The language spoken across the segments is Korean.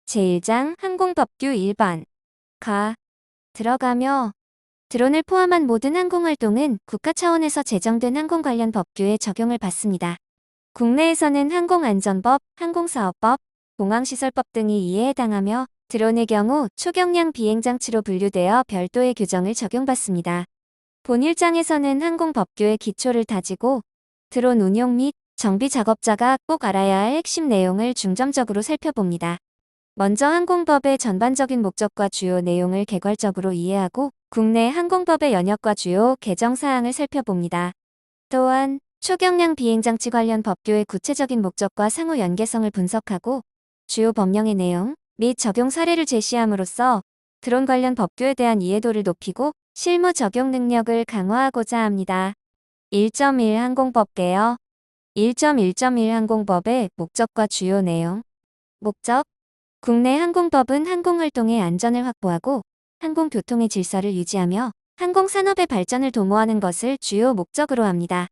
제1장 항공법규 1번 들어가며 드론을 포함한 모든 항공활동은 국가 차원에서 제정된 항공 관련 법규에 적용을 받습니다. 국내에서는 항공안전법, 항공사업법, 공항시설법 등이 이에 해당하며 드론의 경우 초경량 비행장치로 분류되어 별도의 규정을 적용받습니다. 본 1장에서는 항공법규의 기초를 다지고 드론 운용 및 정비 작업자가 꼭 알아야 할 핵심 내용을 중점적으로 살펴봅니다. 먼저 항공법의 전반적인 목적과 주요 내용을 개괄적으로 이해하고 국내 항공법의 연역과 주요 개정 사항을 살펴봅니다. 또한 초경량 비행장치 관련 법규의 구체적인 목적과 상호 연계성을 분석하고 주요 법령의 내용 및 적용 사례를 제시함으로써 드론 관련 법규에 대한 이해도를 높이고 실무 적용 능력을 강화하고자 합니다. 1.1 항공법 개요 1.1.1 항공법의 목적과 주요 내용 목적 국내 항공법은 항공활동의 안전을 확보하고 항공교통의 질서를 유지하며 항공산업의 발전을 도모하는 것을 주요 목적으로 합니다.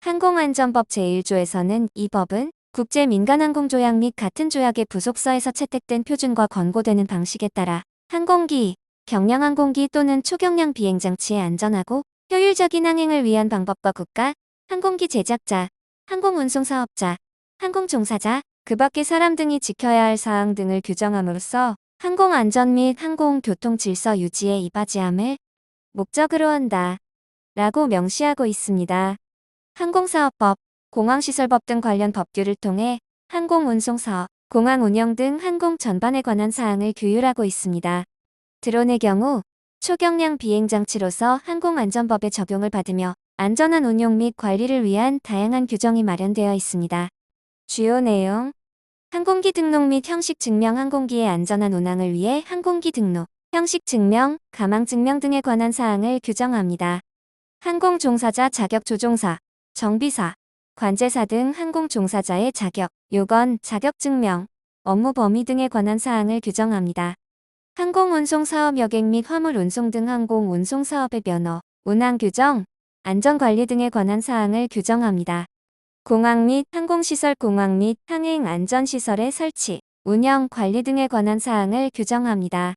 항공안전법 제1조에서는 이 법은 국제민간항공조약 및 같은 조약의 부속서에서 채택된 표준과 권고되는 방식에 따라 항공기, 경량항공기 또는 초경량 비행장치의 안전하고 효율적인 항행을 위한 방법과 국가, 항공기 제작자, 항공운송사업자, 항공종사자, 그 밖의 사람 등이 지켜야 할 사항 등을 규정함으로써 항공안전 및 항공교통 질서 유지에 이바지함을 목적으로 한다. 라고 명시하고 있습니다. 항공사업법, 공항시설법 등 관련 법규를 통해 항공운송사업, 공항운영 등 항공 전반에 관한 사항을 규율하고 있습니다. 드론의 경우 초경량 비행장치로서 항공안전법에 적용을 받으며 안전한 운용 및 관리를 위한 다양한 규정이 마련되어 있습니다. 주요 내용 항공기 등록 및 형식 증명 항공기의 안전한 운항을 위해 항공기 등록, 형식 증명, 가망 증명 등에 관한 사항을 규정합니다. 항공종사자 자격 조종사, 정비사, 관제사 등 항공종사자의 자격, 요건, 자격 증명, 업무 범위 등에 관한 사항을 규정합니다. 항공운송사업 여객 및 화물 운송 등 항공운송사업의 면허, 운항 규정, 안전관리 등에 관한 사항을 규정합니다. 공항 및 항공시설 공항 및 항행 안전시설의 설치, 운영, 관리 등에 관한 사항을 규정합니다.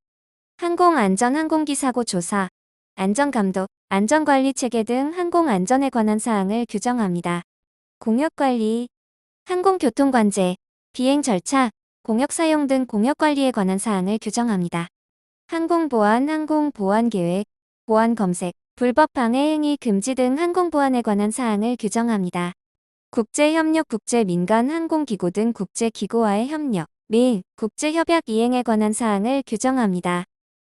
항공안전 항공기 사고 조사, 안전감독, 안전관리 체계 등 항공안전에 관한 사항을 규정합니다. 공역관리, 항공교통관제, 비행 절차, 공역사용 등 공역관리에 관한 사항을 규정합니다. 항공보안, 항공보안계획, 보안검색, 불법 방해 행위 금지 등 항공보안에 관한 사항을 규정합니다. 국제협력 국제민간항공기구 등 국제기구와의 협력 및 국제협약 이행에 관한 사항을 규정합니다.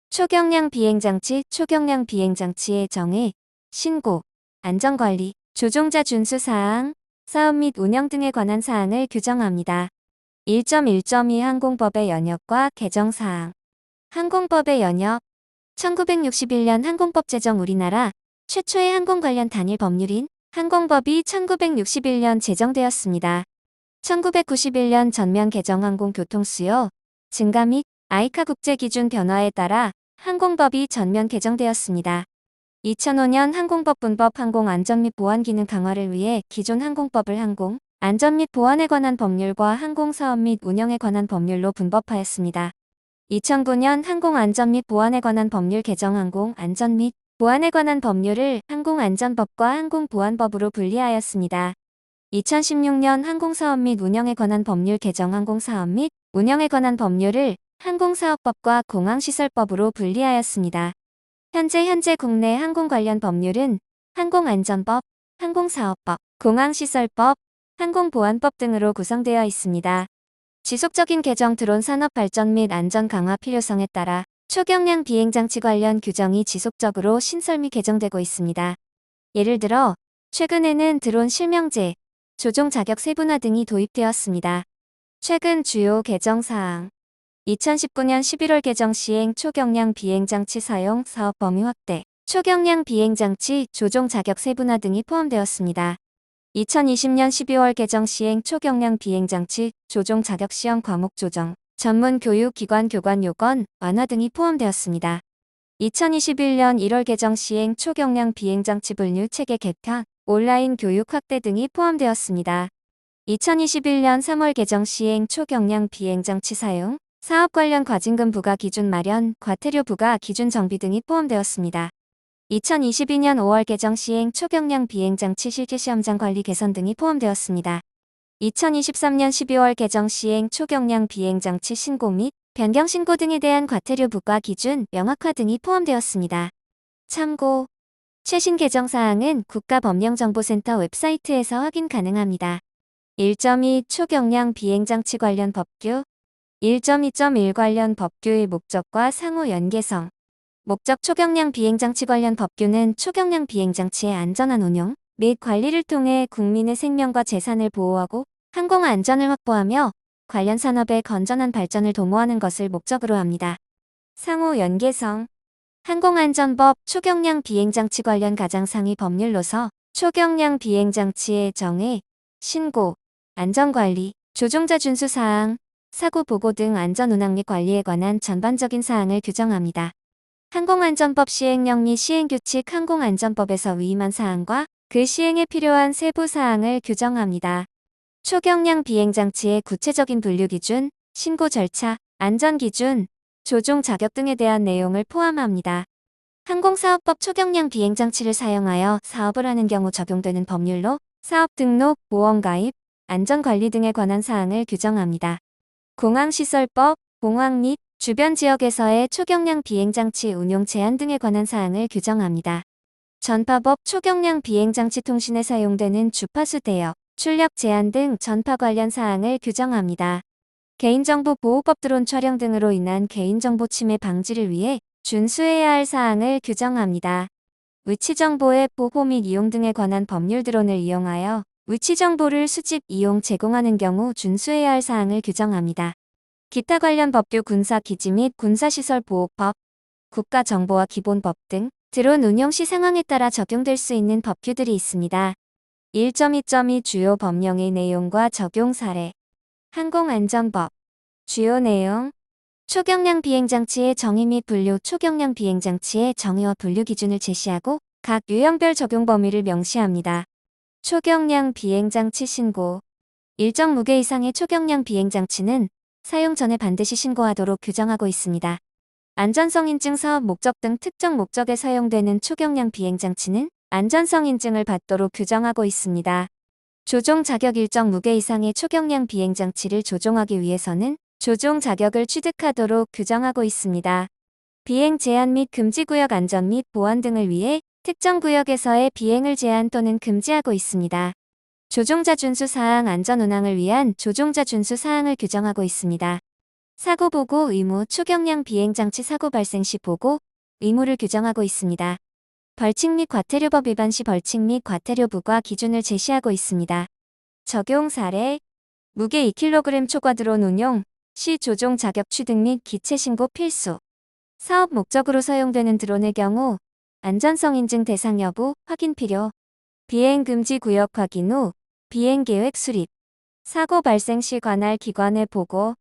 초경량 비행장치, 초경량 비행장치의 정의, 신고, 안전관리, 조종자 준수사항, 사업 및 운영 등에 관한 사항을 규정합니다. 1.1.2 항공법의 연역과 개정사항 항공법의 연역 1961년 항공법 제정 우리나라 최초의 항공 관련 단일 법률인 항공법이 1961년 제정되었습니다. 1991년 전면 개정 항공교통수요 증가 및 아이카 국제기준 변화에 따라 항공법이 전면 개정되었습니다. 2005년 항공법 분법 항공안전 및 보안 기능 강화를 위해 기존 항공법을 항공, 안전 및 보안에 관한 법률과 항공사업 및 운영에 관한 법률로 분법하였습니다. 2009년 항공안전 및 보안에 관한 법률 개정 항공안전 및 보안에 관한 법률을 항공안전법과 항공보안법으로 분리하였습니다. 2016년 항공사업 및 운영에 관한 법률 개정 항공사업 및 운영에 관한 법률을 항공사업법과 공항시설법으로 분리하였습니다. 현재 국내 항공 관련 법률은 항공안전법, 항공사업법, 공항시설법, 항공보안법 등으로 구성되어 있습니다. 지속적인 개정 드론 산업 발전 및 안전 강화 필요성에 따라 초경량 비행장치 관련 규정이 지속적으로 신설 및 개정되고 있습니다. 예를 들어 최근에는 드론 실명제, 조종 자격 세분화 등이 도입되었습니다. 최근 주요 개정사항 2019년 11월 개정 시행 초경량 비행장치 사용 사업 범위 확대, 초경량 비행장치 조종 자격 세분화 등이 포함되었습니다. 2020년 12월 개정 시행 초경량 비행장치 조종 자격 시험 과목 조정, 전문 교육 기관 교관 요건 완화 등이 포함되었습니다. 2021년 1월 개정 시행 초경량 비행장치 분류 체계 개편, 온라인 교육 확대 등이 포함되었습니다. 2021년 3월 개정 시행 초경량 비행장치 사용, 사업 관련 과징금 부과 기준 마련, 과태료 부과 기준 정비 등이 포함되었습니다. 2022년 5월 개정 시행 초경량 비행장치 실기시험장 관리 개선 등이 포함되었습니다. 2023년 12월 개정 시행 초경량 비행장치 신고 및 변경 신고 등에 대한 과태료 부과 기준 명확화 등이 포함되었습니다. 참고. 최신 개정 사항은 국가법령정보센터 웹사이트에서 확인 가능합니다. 1.2 초경량 비행장치 관련 법규 1.2.1 관련 법규의 목적과 상호 연계성 목적 초경량 비행장치 관련 법규는 초경량 비행장치의 안전한 운용 및 관리를 통해 국민의 생명과 재산을 보호하고 항공 안전을 확보하며 관련 산업의 건전한 발전을 도모하는 것을 목적으로 합니다. 상호 연계성 항공안전법 초경량 비행장치 관련 가장상위 법률로서 초경량 비행장치의 정의, 신고, 안전관리, 조종자 준수사항, 사고보고 등 안전운항 및 관리에 관한 전반적인 사항을 규정합니다. 항공안전법 시행령 및 시행규칙 항공안전법에서 위임한 사항과 그 시행에 필요한 세부 사항을 규정합니다. 초경량 비행장치의 구체적인 분류기준, 신고 절차, 안전기준, 조종 자격 등에 대한 내용을 포함합니다. 항공사업법 초경량 비행장치를 사용하여 사업을 하는 경우 적용되는 법률로 사업 등록, 보험 가입, 안전관리 등에 관한 사항을 규정합니다. 공항시설법, 공항 및 주변 지역에서의 초경량 비행장치 운용 제한 등에 관한 사항을 규정합니다. 전파법 초경량 비행장치 통신에 사용되는 주파수 대역, 출력 제한 등 전파 관련 사항을 규정합니다. 개인정보 보호법 드론 촬영 등으로 인한 개인정보 침해 방지를 위해 준수해야 할 사항을 규정합니다. 위치정보의 보호 및 이용 등에 관한 법률 드론을 이용하여 위치정보를 수집, 이용, 제공하는 경우 준수해야 할 사항을 규정합니다. 기타 관련 법규 군사기지 및 군사시설보호법, 국가정보와 기본법 등 드론 운용 시 상황에 따라 적용될 수 있는 법규들이 있습니다. 1.2.2 주요 법령의 내용과 적용 사례 항공안전법 주요 내용 초경량 비행장치의 정의 및 분류 초경량 비행장치의 정의와 분류 기준을 제시하고 각 유형별 적용 범위를 명시합니다. 초경량 비행장치 신고 일정 무게 이상의 초경량 비행장치는 사용 전에 반드시 신고하도록 규정하고 있습니다. 안전성 인증 사업 목적 등 특정 목적에 사용되는 초경량 비행장치는 안전성 인증을 받도록 규정하고 있습니다. 조종 자격 일정 무게 이상의 초경량 비행장치를 조종하기 위해서는 조종 자격을 취득하도록 규정하고 있습니다. 비행 제한 및 금지 구역 안전 및 보안 등을 위해 특정 구역에서의 비행을 제한 또는 금지하고 있습니다. 조종자 준수 사항 안전 운항을 위한 조종자 준수 사항을 규정하고 있습니다. 사고 보고 의무 초경량 비행장치 사고 발생 시 보고 의무를 규정하고 있습니다. 벌칙 및 과태료법 위반 시 벌칙 및 과태료 부과 기준을 제시하고 있습니다. 적용 사례 무게 2kg 초과 드론 운용 시 조종 자격 취득 및 기체 신고 필수 사업 목적으로 사용되는 드론의 경우 안전성 인증 대상 여부 확인 필요 비행 금지 구역 확인 후 비행 계획 수립 사고 발생 시 관할 기관에 보고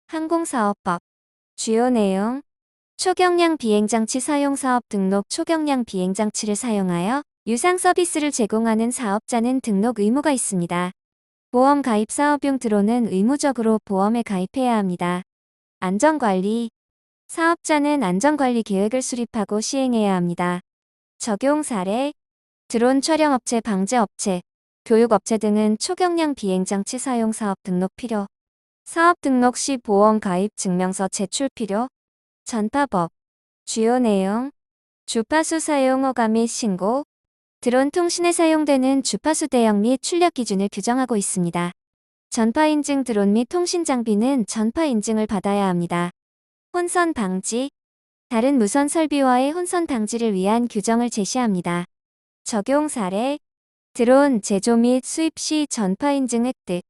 항공사업법 주요 내용 초경량 비행장치 사용 사업 등록 초경량 비행장치를 사용하여 유상 서비스를 제공하는 사업자는 등록 의무가 있습니다. 보험 가입 사업용 드론은 의무적으로 보험에 가입해야 합니다. 안전관리 사업자는 안전관리 계획을 수립하고 시행해야 합니다. 적용 사례 드론 촬영업체 방제업체 교육업체 등은 초경량 비행장치 사용 사업 등록 필요 사업 등록 시 보험 가입 증명서 제출 필요 전파법 주요 내용 주파수 사용 허가 및 신고 드론 통신에 사용되는 주파수 대역 및 출력 기준을 규정하고 있습니다. 전파 인증 드론 및 통신 장비는 전파 인증을 받아야 합니다. 혼선 방지 다른 무선 설비와의 혼선 방지를 위한 규정을 제시합니다. 적용 사례 드론 제조 및 수입 시 전파 인증 획득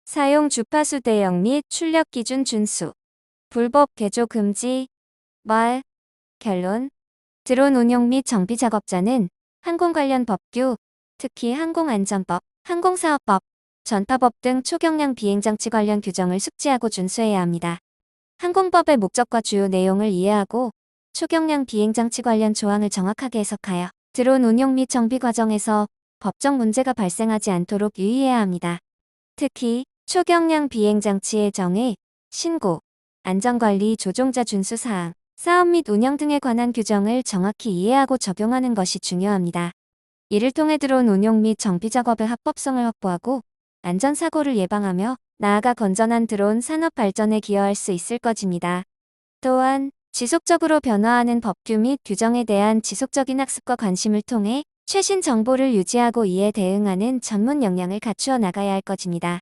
사용 주파수 대역 및 출력 기준 준수 불법 개조 금지 말 결론 드론 운용 및 정비 작업자는 항공 관련 법규, 특히 항공안전법, 항공사업법, 전파법 등 초경량 비행장치 관련 규정을 숙지하고 준수해야 합니다. 항공법의 목적과 주요 내용을 이해하고 초경량 비행장치 관련 조항을 정확하게 해석하여 드론 운용 및 정비 과정에서 법적 문제가 발생하지 않도록 유의해야 합니다. 특히 초경량 비행장치의 정의, 신고, 안전관리 조종자 준수 사항, 사업 및 운영 등에 관한 규정을 정확히 이해하고 적용하는 것이 중요합니다. 이를 통해 드론 운용 및 정비 작업의 합법성을 확보하고 안전사고를 예방하며 나아가 건전한 드론 산업 발전에 기여할 수 있을 것입니다. 또한 지속적으로 변화하는 법규 및 규정에 대한 지속적인 학습과 관심을 통해 최신 정보를 유지하고 이에 대응하는 전문 역량을 갖추어 나가야 할 것입니다.